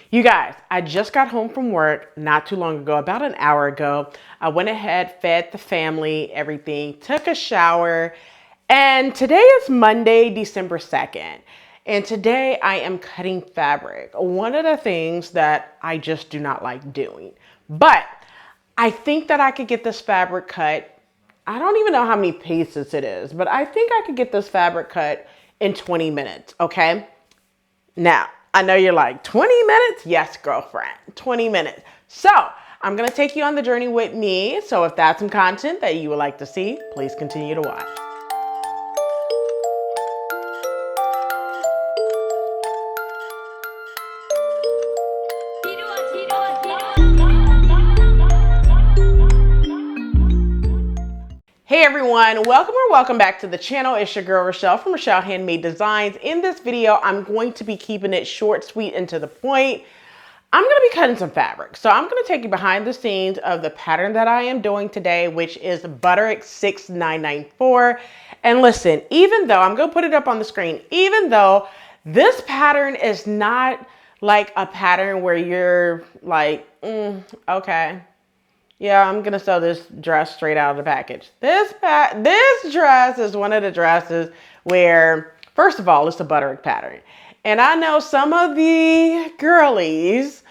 You guys, I just got home from work not too long ago, about an hour ago. I went ahead, fed the family, everything, took a shower, and today is Monday, December 2nd. And today I am cutting fabric. One of the things that I just do not like doing. But I think that I could get this fabric cut. I don't even know how many pieces it is, but I think I could get this fabric cut in 20 minutes, okay? Now, I know you're like, 20 minutes? Yes, girlfriend, 20 minutes. So I'm gonna take you on the journey with me. So if that's some content that you would like to see, please continue to watch. Hey everyone, welcome back to the channel. It's your girl Rochelle from Rochelle.Handmade.Designs. In this video, I'm going to be keeping it short, sweet, and to the point. I'm going to be cutting some fabric. So I'm going to take you behind the scenes of the pattern that I am doing today, which is Butterick 6994. And listen, even though, I'm going to put it up on the screen, even though this pattern is not like a pattern where you're like, okay. Yeah, I'm gonna sew this dress straight out of the package. This dress is one of the dresses where, first of all, it's a Butterick pattern. And I know some of the girlies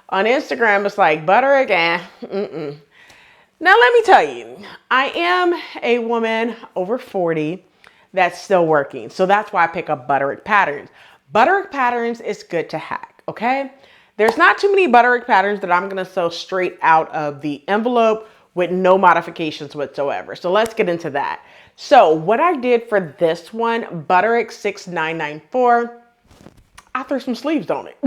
on Instagram is like, Butterick, Now let me tell you, I am a woman over 40 that's still working. So that's why I pick up Butterick patterns. Butterick patterns is good to hack, okay? There's not too many Butterick patterns that I'm gonna sew straight out of the envelope with no modifications whatsoever. So let's get into that. So what I did for this one, Butterick 6994, I threw some sleeves on it.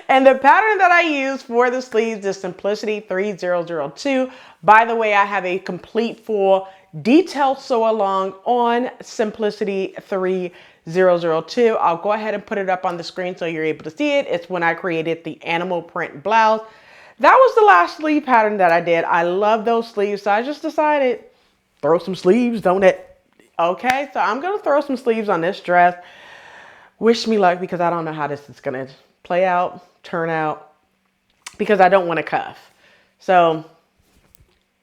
And the pattern that I use for the sleeves is Simplicity 3002. By the way, I have a complete full detailed sew along on Simplicity 3002. I'll go ahead and put it up on the screen so you're able to see it. It's when I created the animal print blouse. That was the last sleeve pattern that I did. I love those sleeves, so I just decided, throw some sleeves, don't it? Okay, so I'm gonna throw some sleeves on this dress. Wish me luck, because I don't know how this is gonna play out, turn out, because I don't want to cuff. So I'm gonna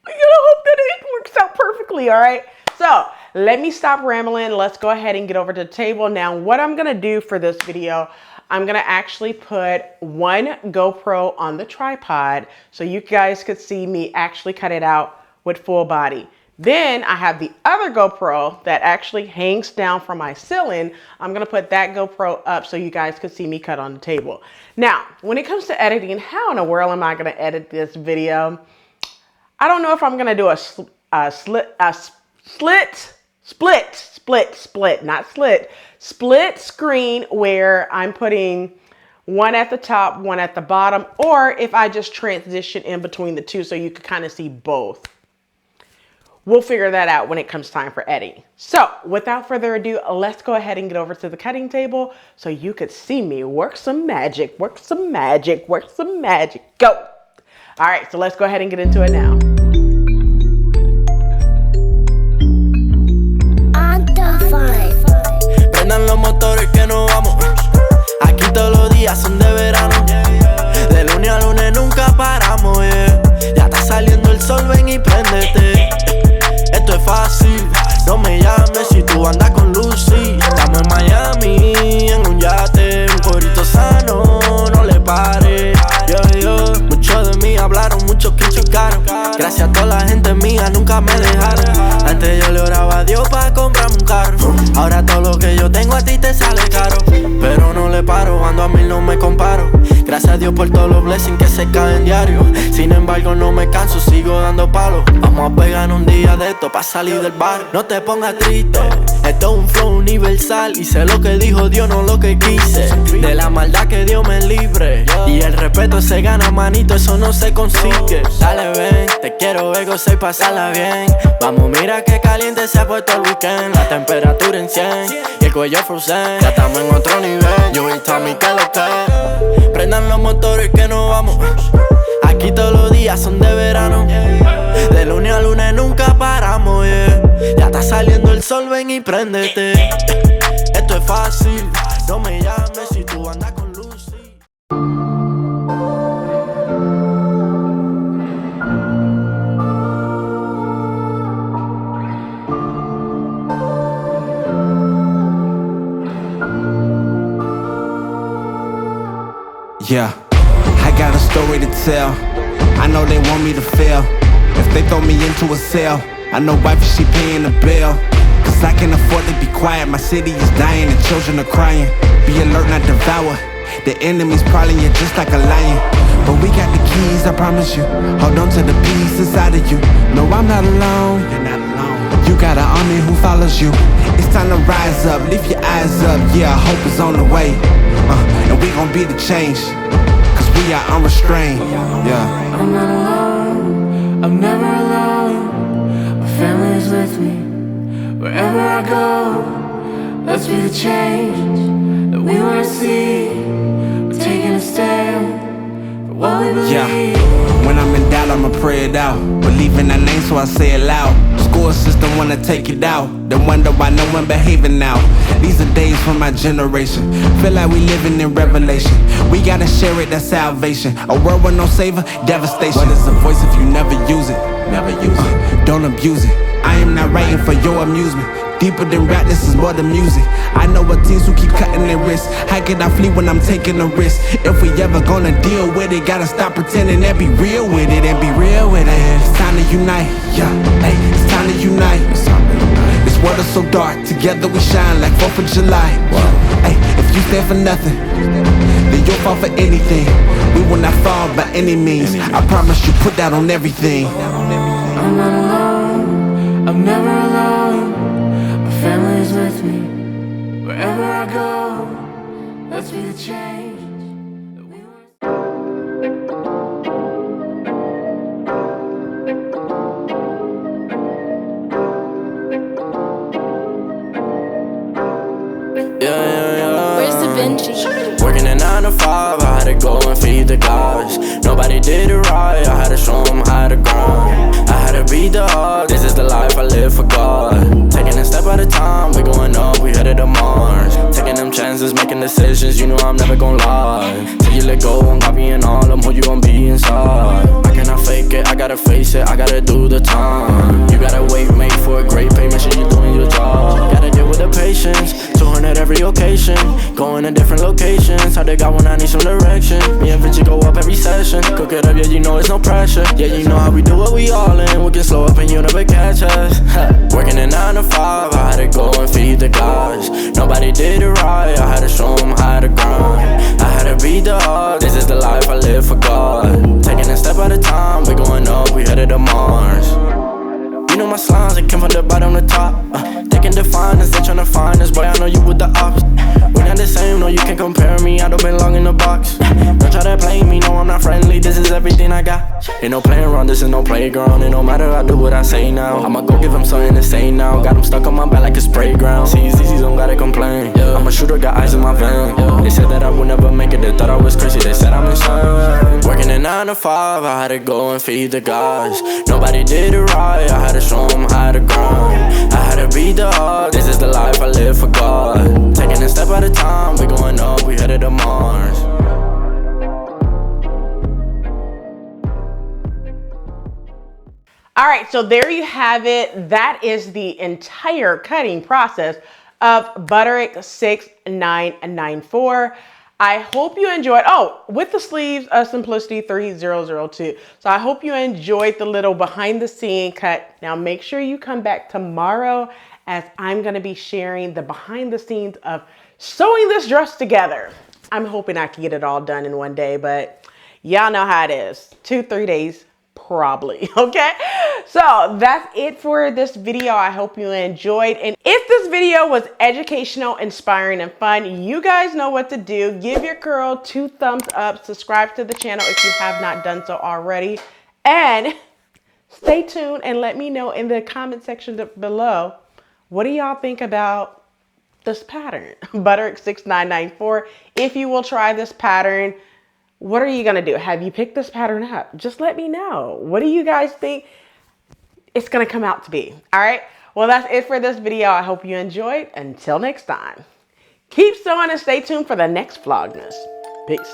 hope that it works out perfectly, all right? So let me stop rambling. Let's go ahead and get over to the table. Now, what I'm gonna do for this video, I'm gonna actually put one GoPro on the tripod so you guys could see me actually cut it out with full body. Then I have the other GoPro that actually hangs down from my ceiling. I'm gonna put that GoPro up so you guys could see me cut on the table. Now, when it comes to editing, how in the world am I gonna edit this video? I don't know if I'm gonna do a split screen where I'm putting one at the top, one at the bottom, or if I just transition in between the two so you could kind of see both. We'll figure that out when it comes time for editing. So without further ado, let's go ahead and get over to the cutting table so you could see me work some magic, work some magic, work some magic. Go. All right, so let's go ahead and get into it now. Prendan los motores que nos vamos. Aquí todos los días son de verano. De lunes a lunes nunca paramos, yeah. Ya está saliendo el sol, ven y préndete. Esto es fácil, no me llames si tú andas con Lucy. Estamos en Miami, en un yate, un corito sano, no le pares. Muchos de mí hablaron, muchos criticaron. Gracias a toda la gente mía, nunca me dejaron. Antes yo le oraba a Dios para comprarme un carro. Ahora todo lo que yo tengo a ti te sale caro. Pero no le paro, ando a mil, no me comparo. Gracias a Dios por todos los blessings que se caen diario. Sin embargo no me canso, sigo dando palos. Vamos a pegar un día de esto pa' salir del bar. No te pongas triste, esto es un flow universal. Hice lo que dijo Dios, no lo que quise. De la maldad que Dios me libre. Y el respeto se gana, manito, eso no se consigue. Dale ven, te quiero ver gozar y pasarla bien. Vamos, mira que caliente se ha puesto el weekend. La temperatura en 100 y el cuello frozen. Ya estamos en otro nivel, yo y Tommy que lo que. Prendan los motores que nos vamos. Aquí todos los días son de verano. De lunes a lunes nunca paramos, yeah. Ya está saliendo el sol, ven y préndete. Esto es fácil, no me llames si tú andas con Lucy. Yeah, I got a story to tell. I know they want me to fail. If they throw me into a cell, I know wifey, she paying the bill. Cause I can't afford to be quiet. My city is dying and children are crying. Be alert, not devour. The enemy's prowling you just like a lion. But we got the keys, I promise you. Hold on to the peace inside of you. No, I'm not alone. You're not alone. You got an army who follows you. It's time to rise up, lift your eyes up. Yeah, hope is on the way. And we gon' be the change. Cause we are unrestrained. Yeah. I'm not alone. I'm never alone. My family is with me. Wherever I go, let's be the change that we wanna see. We're taking a stand for what we believe. Yeah, when I'm in doubt, I'ma pray it out. Believe in that name, so I say it loud. School system wanna take it out. Then wonder why no one behaving now. These are days for my generation. Feel like we living in revelation. We gotta share it, that's salvation. A world with no savior, devastation. What is a voice if you never use it? Never use it. Don't abuse it. I am not writing for your amusement. Deeper than rap, this is more than music. I know what teens who keep cutting their wrists. How can I flee when I'm taking a risk? If we ever gonna deal with it, gotta stop pretending and be real with it. And be real with it. It's time to unite, yeah, hey, it's time to unite. This world is so dark, together we shine like 4th of July. Hey, if you stand for nothing, then you'll fall for anything. We will not fall by any means. I promise you, put that on everything. I'm not alone. I'm never alone. My family is with me. Wherever I go, let's be the change that we want. Where's Da Vinci? Working a 9 to 5, I had to go and feed the guys. Nobody did it right, I had to show them how to grind. I had to beat the odds, this is the life I live for God. Taking a step at a time, we going up, we headed to Mars. Taking them chances, making decisions, you know I'm never gon' lie. Till you let go, I'm copying all them, who you gon' be inside. I cannot fake it, I gotta face it, I gotta do the time. You gotta wait, mate, for a great pay, make sure you're doing your job. Gotta deal with the patience, 200 every occasion. Going to different locations, how they got when I need some direction. Me and Vinci go up every session. Cook it up, yeah, you know it's no pressure. Yeah, you know how we do what we all in. We can slow up and you never catch us. Working a 9 to 5, I had to go and feed the guys. Nobody did it right, I had to show them how to grind. I had to beat the odds, this is the life I live for God. Taking a step at a time, we going up, we headed to Mars. You know my slimes, they came from the bottom to top. They can define us, they tryna find us. Boy, I know you with the ops. We're not the same, no, you can't compare me. I don't belong in the box. Don't try to play me, no, I'm not friendly. This is everything I got. Ain't no playing around, this is no playground. It no matter, I do what I say now. I'ma go give them something to say now. Got them stuck on my back like a spray ground. See, it's easy, don't gotta complain. I'm a shooter, got eyes in my vein. They said that I would never make it, they thought I was crazy. They said I'm insane. Working a 9 to 5, I had to go and feed the guys. Nobody did it right, I had to show them how to grind. I had to beat the odds, this is the life I live for God. Taking a step at a time, we going up, we headed to Mars. All right, so there you have it. That is the entire cutting process of Butterick 6994. I hope you enjoyed, with the sleeves of Simplicity 3002. So I hope you enjoyed the little behind the scene cut. Now make sure you come back tomorrow as I'm gonna be sharing the behind the scenes of sewing this dress together. I'm hoping I can get it all done in one day, but y'all know how it is. 2-3 days. Probably. Okay, so that's it for this video. I hope you enjoyed, and if this video was educational, inspiring, and fun, you guys know what to do. Give your girl 2 thumbs up, subscribe to the channel if you have not done so already, and stay tuned and let me know in the comment section below, what do y'all think about this pattern, Butterick 6994. If you will try this pattern, what are you gonna do? Have you picked this pattern up? Just let me know. What do you guys think it's gonna come out to be? All right, well, that's it for this video. I hope you enjoyed. Until next time, keep sewing and stay tuned for the next Vlogmas. Peace.